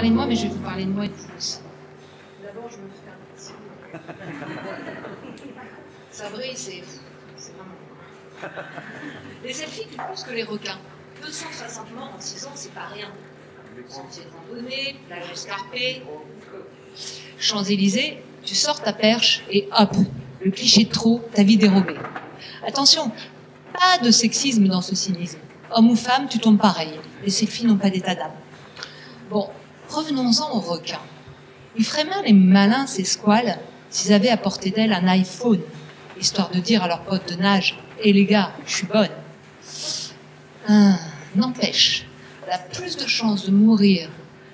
parler de moi, mais je vais vous parler de moi et de vous aussi. D'abord, je me fais un petit... Ça brille, c'est vraiment... Les selfies, tu penses que les requins. 260 morts en 6 ans, c'est pas rien. Sentier de randonnée, plage escarpée, Champs-Élysées, tu sors ta perche et hop, le cliché de trop, ta vie dérobée. Attention, pas de sexisme dans ce cynisme. Homme ou femme, tu tombes pareil. Les selfies n'ont pas d'état d'âme. Bon, revenons-en aux requins. Ils feraient mal les malins, ces squales, s'ils avaient à portée d'elle un iPhone, histoire de dire à leurs potes de nage « Eh les gars, je suis bonne ». N'empêche, t'as plus de chances de mourir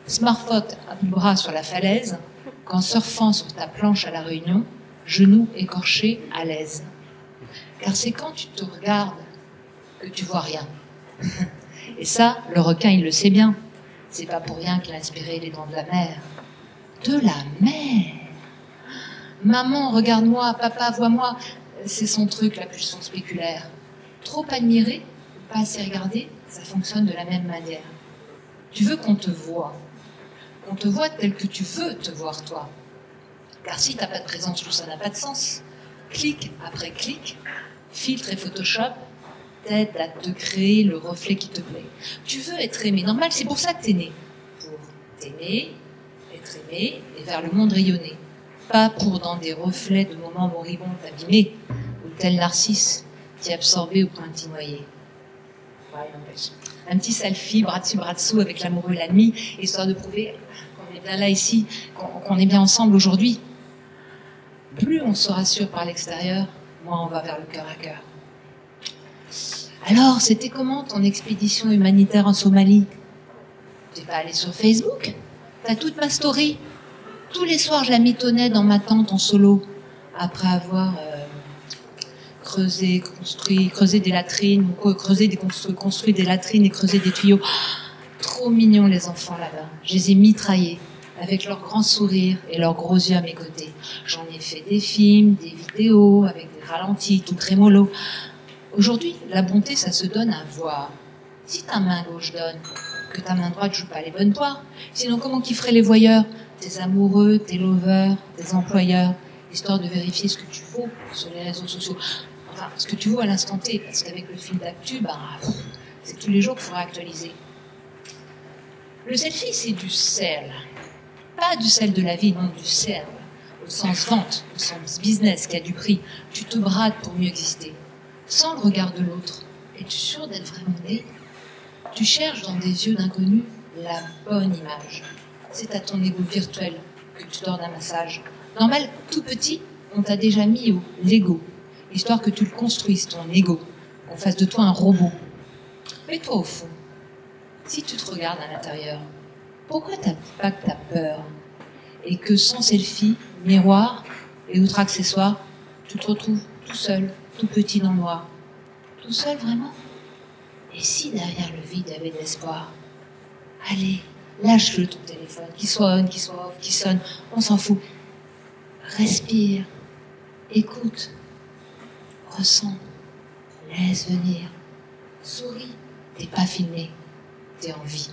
smartphone à bout de bras sur la falaise qu'en surfant sur ta planche à la Réunion, genoux écorchés à l'aise. Car c'est quand tu te regardes que tu vois rien. Et ça, le requin, il le sait bien. C'est pas pour rien qu'il a inspiré les dents de la mer. De la mer! Maman, regarde-moi, papa, vois-moi. C'est son truc, la pulsion spéculaire. Trop admiré, pas assez regardé, ça fonctionne de la même manière. Tu veux qu'on te voie tel que tu veux te voir toi. Car si t'as pas de présence, tout ça n'a pas de sens. Clic après clic, filtre et Photoshop t'aident à te créer le reflet qui te plaît. Tu veux être aimé, normal, c'est pour ça que t'es né. Pour t'aimer, être aimé et vers le monde rayonner. Pas pour dans des reflets de moments moribonds t'abîmer, ou tel Narcisse t'y absorbé au point de t'y noyer. Ouais, un petit selfie, bras dessus, bras dessous avec l'amoureux et l'ennemi, histoire de prouver qu'on est bien là ici, qu'on est bien ensemble aujourd'hui. Plus on se rassure par l'extérieur, moins on va vers le cœur à cœur. Alors, c'était comment ton expédition humanitaire en Somalie? T'es pas allé sur Facebook? T'as toute ma story? Tous les soirs, je la mitonnais dans ma tente en solo, après avoir creusé des latrines, construit des latrines et creusé des tuyaux. Trop mignons les enfants là-bas. Je les ai mitraillés, avec leurs grands sourires et leurs gros yeux à mes côtés. J'en ai fait des films, des vidéos, avec des ralentis, tout crémolo. Aujourd'hui, la bonté, ça se donne à voir. Si ta main gauche donne, que ta main droite joue pas les bonnes poires. Sinon, comment qu'ils feraient les voyeurs? Tes amoureux, tes lovers, tes employeurs, histoire de vérifier ce que tu vaux sur les réseaux sociaux. Enfin, ce que tu vaux à l'instant T, parce qu'avec le fil d'actu, c'est tous les jours qu'il faudra actualiser. Le selfie, c'est du sel. Pas du sel de la vie, non, du sel. Au sens vente, au sens business qui a du prix. Tu te brades pour mieux exister. Sans le regard de l'autre. Es-tu sûr d'être vraiment né? Tu cherches dans des yeux d'inconnus la bonne image. C'est à ton ego virtuel que tu donnes un massage. Normal, tout petit, on t'a déjà mis au Lego. Histoire que tu le construises, ton ego. Qu'on fasse de toi un robot. Mais toi, au fond, si tu te regardes à l'intérieur, pourquoi t'as pas que t'as peur? Et que sans selfie, miroir et autres accessoires, tu te retrouves tout seul, tout petit dans le noir. Tout seul, vraiment? Et si derrière le vide, il y avait de l'espoir? Allez, lâche-le ton téléphone, qu'il soit on, qu'il soit off, qu'il sonne, on s'en fout. Respire, écoute, ressens, laisse venir, souris, t'es pas filmé, t'es en vie.